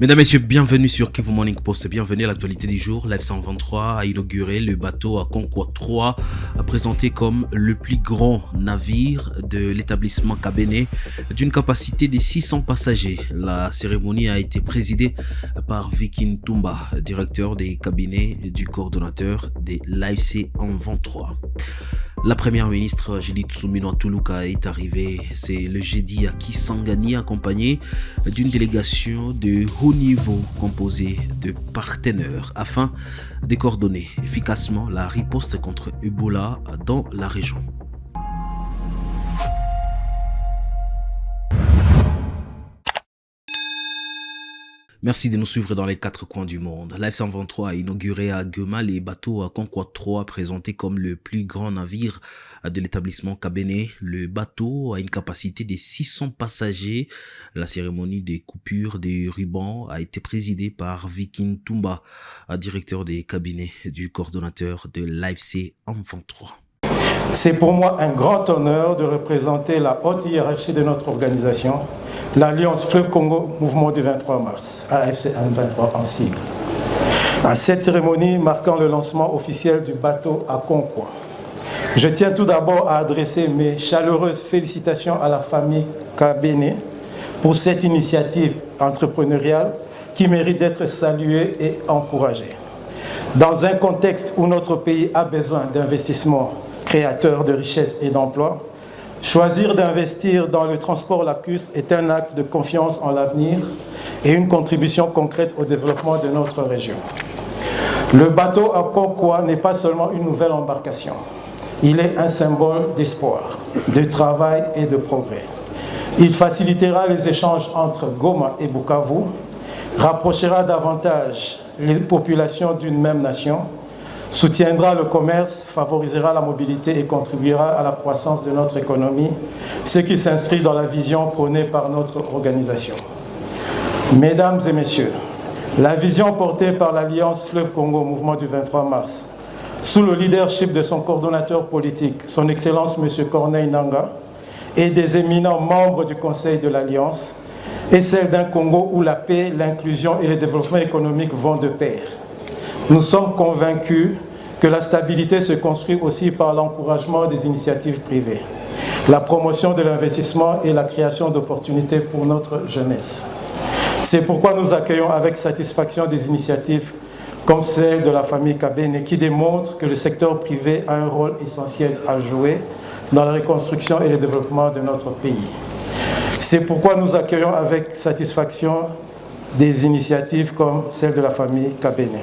Mesdames, Messieurs, bienvenue sur Kivu Morning Post, bienvenue à l'actualité du jour. Live 123 a inauguré le bateau à Concours 3, présenté comme le plus grand navire de l'établissement Kabene, d'une capacité de 600 passagers. La cérémonie a été présidée par Viking Tumba, directeur des cabinets du coordonnateur des l'AFC 123. La première ministre Judith Suminwa Tuluka est arrivée, c'est le jeudi à Kisangani, accompagnée d'une délégation de haut niveau composée de partenaires afin de coordonner efficacement la riposte contre Ebola dans la région. Merci de nous suivre dans les quatre coins du monde. Live 123 a inauguré à Goma les bateaux à Concours 3, présenté comme le plus grand navire de l'établissement Kabene. Le bateau a une capacité de 600 passagers. La cérémonie des coupures des rubans a été présidée par Viking Tumba, directeur des cabinets du coordonnateur de l'AFC 123. C'est pour moi un grand honneur de représenter la haute hiérarchie de notre organisation, l'Alliance Fleuve Congo Mouvement du 23 mars, AFC 123 en sigle, à cette cérémonie marquant le lancement officiel du bateau à Concours. Je tiens tout d'abord à adresser mes chaleureuses félicitations à la famille Kabene pour cette initiative entrepreneuriale qui mérite d'être saluée et encouragée. Dans un contexte où notre pays a besoin d'investissements créateurs de richesses et d'emplois, choisir d'investir dans le transport lacustre est un acte de confiance en l'avenir et une contribution concrète au développement de notre région. Le bateau à Concours n'est pas seulement une nouvelle embarcation. Il est un symbole d'espoir, de travail et de progrès. Il facilitera les échanges entre Goma et Bukavu, rapprochera davantage les populations d'une même nation, soutiendra le commerce, favorisera la mobilité et contribuera à la croissance de notre économie, ce qui s'inscrit dans la vision prônée par notre organisation. Mesdames et messieurs, la vision portée par l'Alliance Fleuve Congo Mouvement du 23 mars, sous le leadership de son coordonnateur politique, son Excellence M. Corneille Nangaa, et des éminents membres du Conseil de l'Alliance, est celle d'un Congo où la paix, l'inclusion et le développement économique vont de pair. Nous sommes convaincus que la stabilité se construit aussi par l'encouragement des initiatives privées, la promotion de l'investissement et la création d'opportunités pour notre jeunesse. C'est pourquoi nous accueillons avec satisfaction des initiatives comme celle de la famille Kabene qui démontrent que le secteur privé a un rôle essentiel à jouer dans la reconstruction et le développement de notre pays. C'est pourquoi nous accueillons avec satisfaction des initiatives comme celle de la famille Kabene.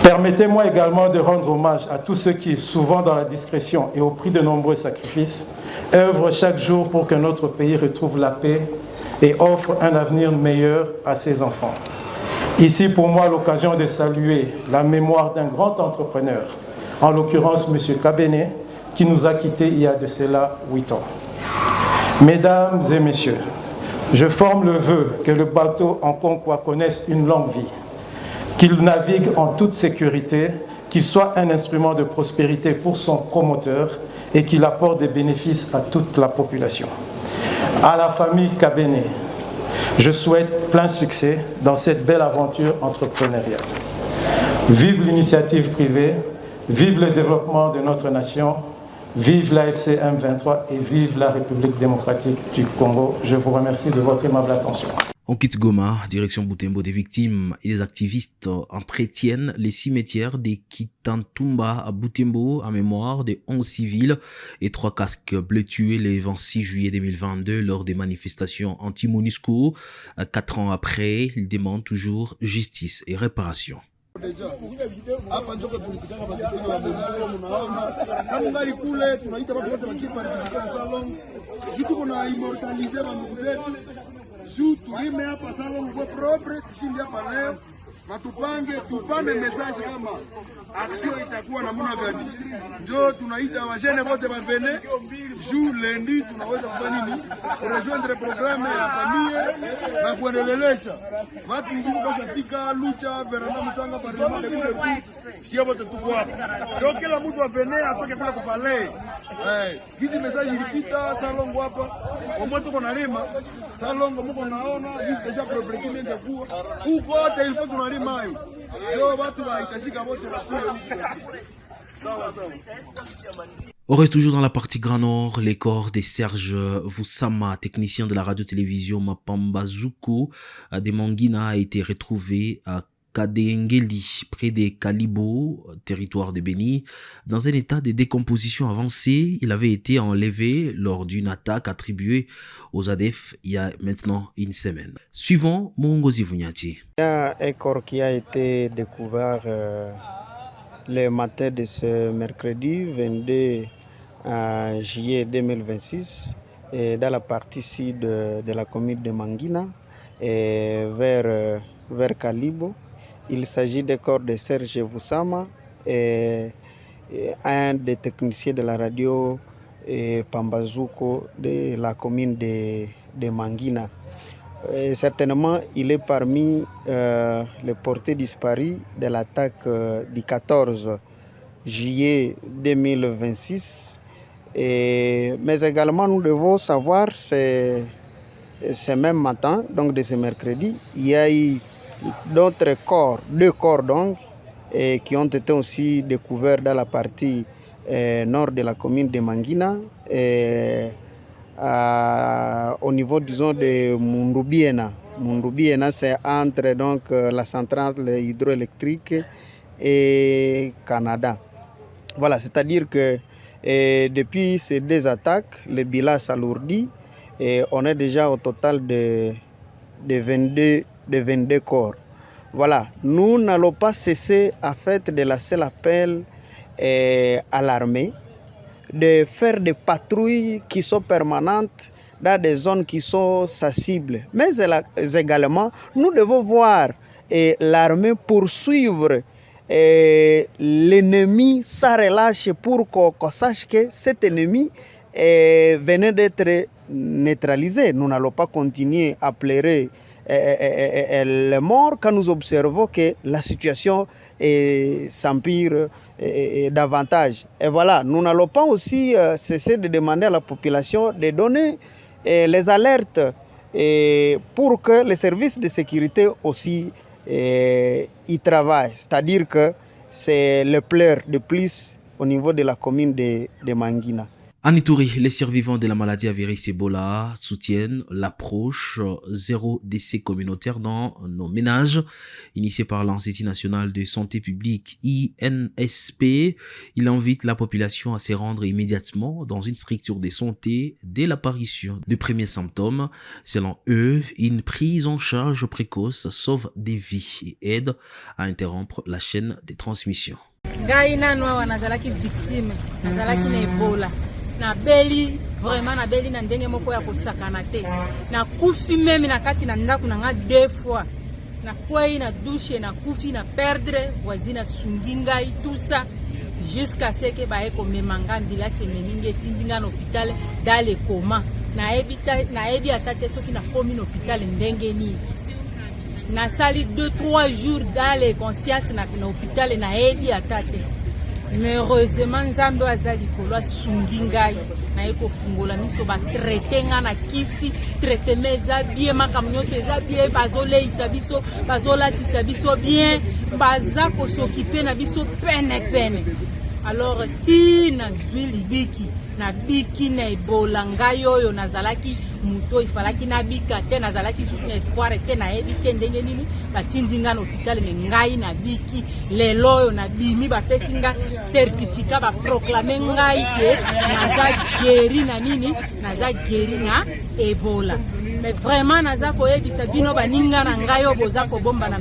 Permettez-moi également de rendre hommage à tous ceux qui, souvent dans la discrétion et au prix de nombreux sacrifices, œuvrent chaque jour pour que notre pays retrouve la paix et offre un avenir meilleur à ses enfants. Ici, pour moi, l'occasion de saluer la mémoire d'un grand entrepreneur, en l'occurrence M. Kabene, qui nous a quittés il y a de cela 8 ans. Mesdames et messieurs, je forme le vœu que le bateau en Concours connaisse une longue vie, qu'il navigue en toute sécurité, qu'il soit un instrument de prospérité pour son promoteur et qu'il apporte des bénéfices à toute la population. À la famille Kabene, je souhaite plein succès dans cette belle aventure entrepreneuriale. Vive l'initiative privée, vive le développement de notre nation, vive l'AFC M23 et vive la République démocratique du Congo. Je vous remercie de votre aimable attention. On quitte Goma, direction Butembo. Des victimes et des activistes entretiennent les cimetières des Kitantumba à Butembo en mémoire de 11 civils et 3 casques bleus tués le 26 juillet 2022 lors des manifestations anti-MONUSCO. 4 ans après, ils demandent toujours justice et réparation. Juu tulime hapa salon kwa propre tushindia pa leo tupande message kama action itakuwa namna gani. Ndio tunaita wajene wote bavene jour lundi tunaweza kufanya nini? Kurejoindre programme ya familia na kuendelelesha. Watu wengine wakafika Lucha, Veranda Mtanga, Parlement de kule. Sio wote tuko hapa. Ndio kila mtu avene atoke kule kupale. Hizi message ilipita salongo hapa. Kwa mtu tuko na lima salongo mko naona hizi deja propriété ndio huko wote ilikuwa tunalima hayo. Ndio watu waitajika wote wasio. Sawa sawa. On reste toujours dans la partie Grand Nord. Les corps de Serge Voussama, technicien de la radio-télévision Mapambazuko de Mangina, a été retrouvé à Kadengeli, près des Kalibo, territoire de Béni, dans un état de décomposition avancée. Il avait été enlevé lors d'une attaque attribuée aux ADF il y a maintenant une semaine. Suivant Mongozi Vunyati. Il y a un corps qui a été découvert le matin de ce mercredi 22 juillet 2026 dans la partie sud de la commune de Mangina vers Kalibo. Il s'agit des corps de Serge Voussama, un des techniciens de la radio Pambazuko de la commune de Mangina. Certainement, il est parmi les portés disparus de l'attaque du 14 juillet 2026. Mais également, nous devons savoir, ce même matin, donc de ce mercredi, il y a eu d'autres corps, 2 corps donc, qui ont été aussi découverts dans la partie nord de la commune de Mangina, au niveau, disons, de Mundubiena. Mundubiena, c'est entre donc, la centrale hydroélectrique et Canada. Voilà, c'est-à-dire que depuis ces 2 attaques, le bilan s'alourdit et on est déjà au total de 22 corps. Voilà, nous n'allons pas cesser en fait de lancer l'appel à l'armée de faire des patrouilles qui sont permanentes dans des zones qui sont sensibles. Mais également, nous devons voir l'armée poursuivre l'ennemi sans relâche pour qu'on sache que cet ennemi venait d'être neutralisé. Nous n'allons pas continuer à pleurer les morts quand nous observons que la situation s'empire davantage. Et voilà, nous n'allons pas aussi cesser de demander à la population de donner les alertes pour que les services de sécurité aussi y travaillent. C'est-à-dire que c'est le pleur de plus au niveau de la commune de Mangina. En Ituri, les survivants de la maladie à virus Ebola soutiennent l'approche zéro décès communautaire dans nos ménages, initiée par l'Institut national de santé publique INSP. Il invite la population à se rendre immédiatement dans une structure de santé dès l'apparition des premiers symptômes. Selon eux, une prise en charge précoce sauve des vies et aide à interrompre la chaîne de transmission. Na beli vraiment na beli na ndenge moko ya kosakana te na kufi meme na kati na ndako na nga 2 fois na kwei na douche na kufi na perdre voisine sunginga et tout ça jusqu'à ce que bae ko memanga mbila se meninge sindinga na hôpital dans le coma na ebi atate soki na komi na hôpital ndenge ni na sali 2-3 jours dans les consciences na hôpital na ebi atate. Mais heureusement, Nzambe azali kolwa sungi ngai na eko fungola miso ba traiter nga na kisi traiter meza bien makamnyo seza bien bazoleisa biso bazolatisa biso bien baza ko s'occuper na biso pene. Alors ti na zwili biki na biki na Ebola ngai oyo nazalaki muto ifalaki na bika te nazalaki sous espoir te na ebite ndenge nini batindinga na hôpital me ngai na biki lelo oyo na bimi bapesi nga certificat ba proclamer ngai ke naza guéri na nini naza guéri na Ebola. Mais vraiment naza koyebisa bino baninga na ngai oyo boza kobombana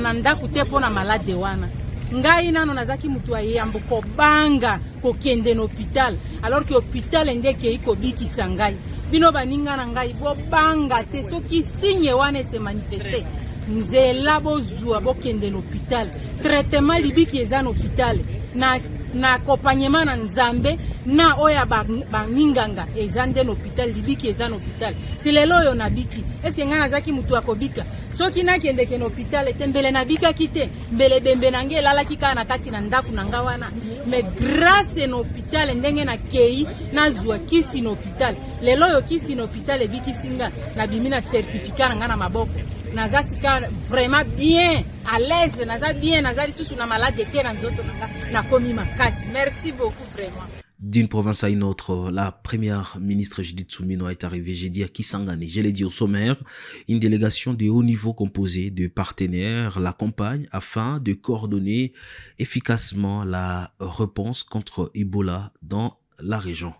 na ndako te pona malade wana. Ngai nano nazaki mutu ayambo ko banga ko kende no hôpital alors que hôpital ndeke iko bikisa ngai bino baninga na ngai bo banga te soki signe wana se manifester nzela bozwa bokende na hôpital traitement libiki eza na hôpital na accompagnement na nzambe na oya banginganga eza nde na hôpital libiki eza na hôpital si lelo oyo nabiki eske nga nazaki mutu akobika soki nakendeke na hôpital ete mbele nabikaki te mbele bembe na nge elalaki kaka na kati na ndako na nga wana mais grâce na hôpital ndenge nakei nazwa kisi na hôpital lelo oyo kisi na hôpital ebikisi nga nabimi na certificat na nga na maboko naza sika vraiment bien à l'aise naza bien naza lisusu na malade te na nzoto na komi makasi. Merci beaucoup vraiment. D'une province à une autre, la première ministre Judith Suminwa est arrivée jeudi à Kisangani. Je l'ai dit au sommaire, une délégation de haut niveau composée de partenaires l'accompagne afin de coordonner efficacement la réponse contre Ebola dans la région.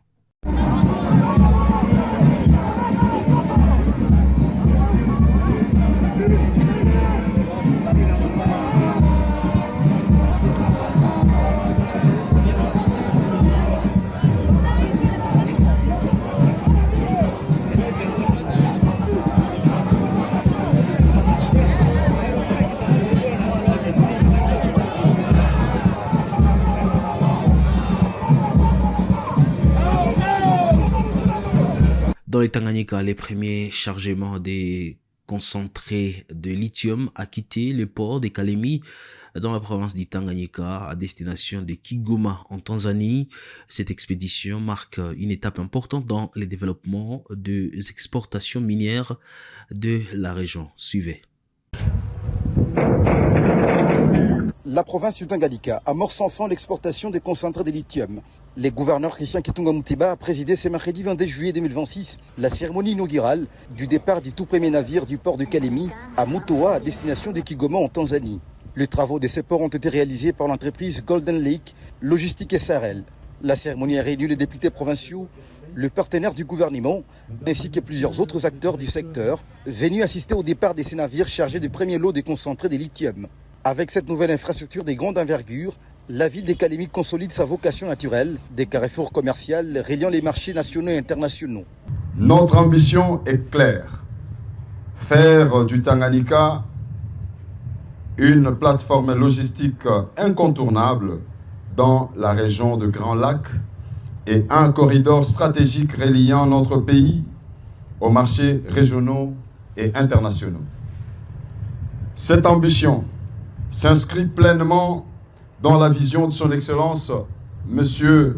Dans les Tanganyika, les premiers chargements des concentrés de lithium a quitté le port de Kalemi dans la province du Tanganyika à destination de Kigoma en Tanzanie. Cette expédition marque une étape importante dans le développement des exportations minières de la région. Suivez. La province du Tanganyika amorce enfin l'exportation des concentrés de lithium. Le gouverneur Christian Kitunga Mutiba a présidé ce mercredi 22 juillet 2026 la cérémonie inaugurale du départ du tout premier navire du port de Kalemi à Mutoa à destination de Kigoma en Tanzanie. Les travaux de ce port ont été réalisés par l'entreprise Golden Lake Logistique SRL. La cérémonie a réuni les députés provinciaux, le partenaire du gouvernement, ainsi que plusieurs autres acteurs du secteur, venus assister au départ de ces navires chargés du premier lot de concentrés de lithium. Avec cette nouvelle infrastructure de grande envergure, la ville de Kalemi consolide sa vocation naturelle des carrefours commerciaux reliant les marchés nationaux et internationaux. Notre ambition est claire. Faire du Tanganyika une plateforme logistique incontournable dans la région de Grand Lac et un corridor stratégique reliant notre pays aux marchés régionaux et internationaux. Cette ambition s'inscrit pleinement dans la vision de son Excellence, M.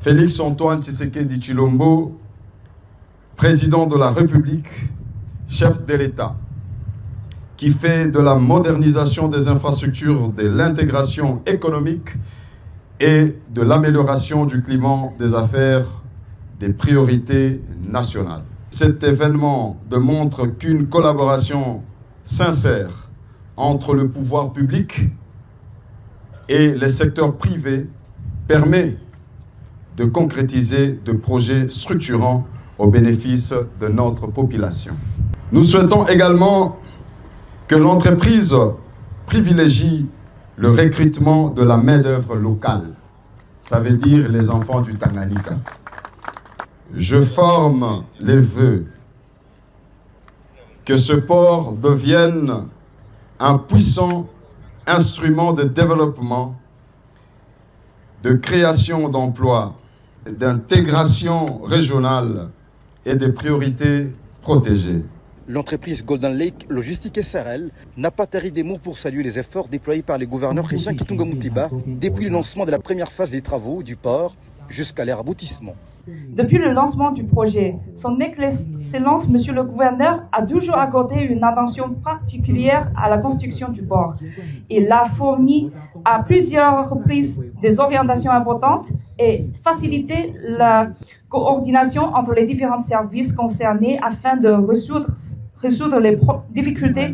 Félix-Antoine Tshisekedi Tshilombo, président de la République, chef de l'État, qui fait de la modernisation des infrastructures, de l'intégration économique et de l'amélioration du climat des affaires des priorités nationales. Cet événement démontre qu'une collaboration sincère entre le pouvoir public et le secteur privé permet de concrétiser des projets structurants au bénéfice de notre population. Nous souhaitons également que l'entreprise privilégie le recrutement de la main-d'œuvre locale. Ça veut dire les enfants du Tanganyika. Je forme les vœux que ce port devienne un puissant instrument de développement, de création d'emplois, d'intégration régionale et de priorités protégées. L'entreprise Golden Lake Logistique SRL n'a pas tari des mots pour saluer les efforts déployés par le gouverneur Christian Kitunga Mutiba depuis le lancement de la première phase des travaux du port jusqu'à leur aboutissement. Depuis le lancement du projet, son Excellence, Monsieur le Gouverneur, a toujours accordé une attention particulière à la construction du port. Il a fourni à plusieurs reprises des orientations importantes et facilité la coordination entre les différents services concernés afin de résoudre les difficultés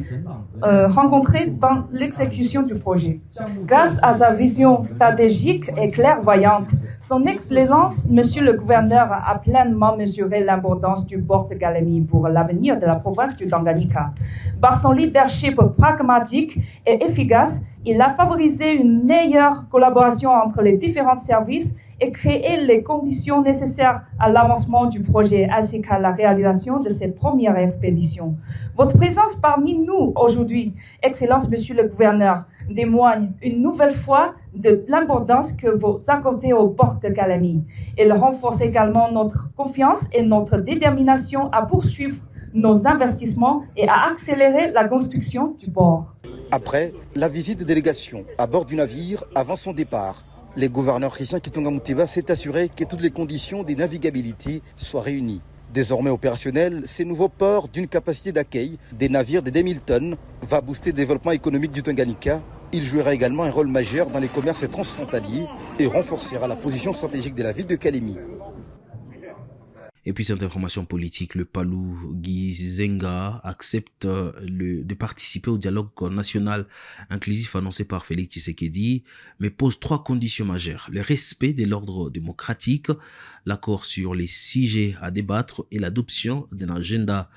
rencontrées dans l'exécution du projet. Grâce à sa vision stratégique et clairvoyante, son Excellence, Monsieur le Gouverneur, a pleinement mesuré l'importance du port de Kalemi pour l'avenir de la province du Tanganyika. Par son leadership pragmatique et efficace, il a favorisé une meilleure collaboration entre les différents services et créer les conditions nécessaires à l'avancement du projet ainsi qu'à la réalisation de cette première expédition. Votre présence parmi nous aujourd'hui, Excellence Monsieur le Gouverneur, témoigne une nouvelle fois de l'importance que vous accordez au port de Calami. Elle renforce également notre confiance et notre détermination à poursuivre nos investissements et à accélérer la construction du port. Après la visite des délégations à bord du navire avant son départ, le gouverneur Christian Kitunga Muteba s'est assuré que toutes les conditions de navigabilité soient réunies. Désormais opérationnel, ces nouveaux ports d'une capacité d'accueil des navires de 2000 tonnes va booster le développement économique du Tanganyika. Il jouera également un rôle majeur dans les commerces transfrontaliers et renforcera la position stratégique de la ville de Kalemi. Et puis cette information politique, le Palou Gizenga accepte de participer au dialogue national inclusif annoncé par Félix Tshisekedi, mais pose 3 conditions majeures. Le respect de l'ordre démocratique, l'accord sur les sujets à débattre et l'adoption d'un agenda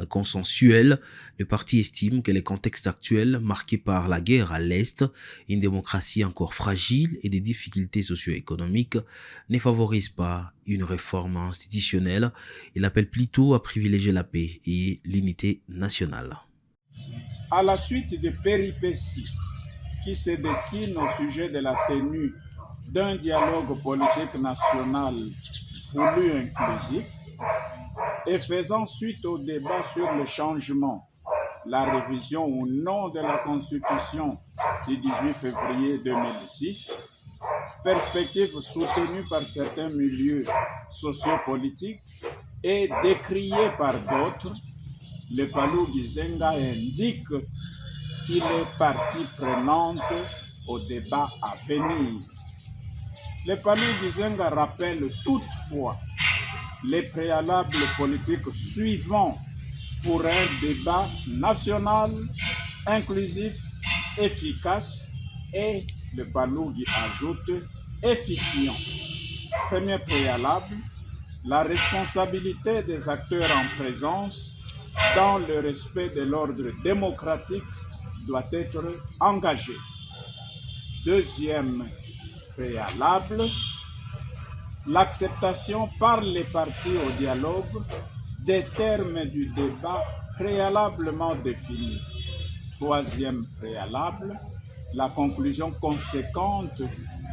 consensuel. Le parti estime que le contexte actuel, marqué par la guerre à l'Est, une démocratie encore fragile et des difficultés socio-économiques, ne favorise pas une réforme institutionnelle. Il appelle plutôt à privilégier la paix et l'unité nationale. À la suite des péripéties qui se dessinent au sujet de la tenue d'un dialogue politique national voulu inclusif et faisant suite au débat sur le changement, la révision ou non de la Constitution du 18 février 2006, perspective soutenue par certains milieux sociopolitiques et décriée par d'autres, le Palou Gizenga indique qu'il est partie prenante au débat à venir. Le Palou Gizenga rappelle toutefois les préalables politiques suivants pour un débat national, inclusif, efficace et, le Palou ajoute, efficient. Premier préalable, la responsabilité des acteurs en présence dans le respect de l'ordre démocratique doit être engagée. Deuxième préalable, l'acceptation par les partis au dialogue des termes du débat préalablement définis. Troisième préalable, la conclusion conséquente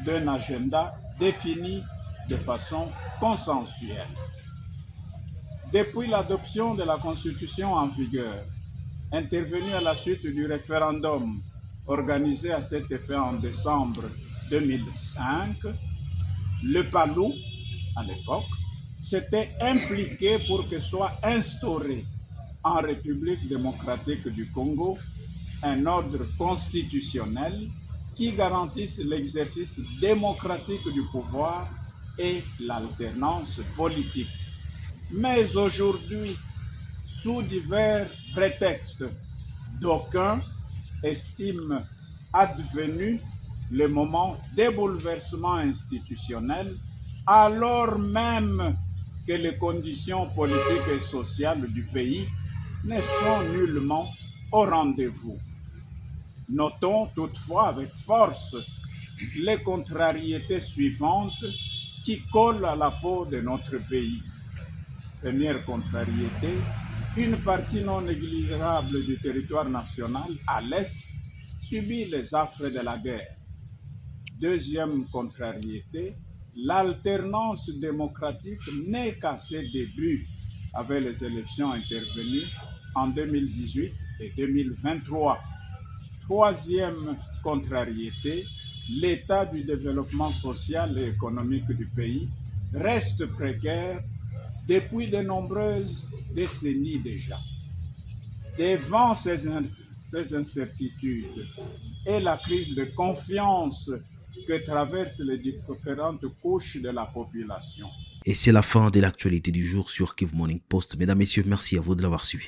d'un agenda défini de façon consensuelle. Depuis l'adoption de la Constitution en vigueur, intervenue à la suite du référendum organisé à cet effet en décembre 2005, le Palou, à l'époque, s'était impliqué pour que soit instauré en République démocratique du Congo un ordre constitutionnel qui garantisse l'exercice démocratique du pouvoir et l'alternance politique. Mais aujourd'hui, sous divers prétextes, d'aucuns estiment advenu le moment des bouleversements institutionnels, alors même que les conditions politiques et sociales du pays ne sont nullement au rendez-vous. Notons toutefois avec force les contrariétés suivantes qui collent à la peau de notre pays. Première contrariété, une partie non négligeable du territoire national à l'Est subit les affres de la guerre. Deuxième contrariété, l'alternance démocratique n'est qu'à ses débuts avec les élections intervenues en 2018 et 2023. Troisième contrariété, l'état du développement social et économique du pays reste précaire depuis de nombreuses décennies déjà. Devant ces incertitudes et la crise de confiance que traversent les différentes couches de la population. Et c'est la fin de l'actualité du jour sur Kivu Morning Post. Mesdames, Messieurs, merci à vous de l'avoir suivi.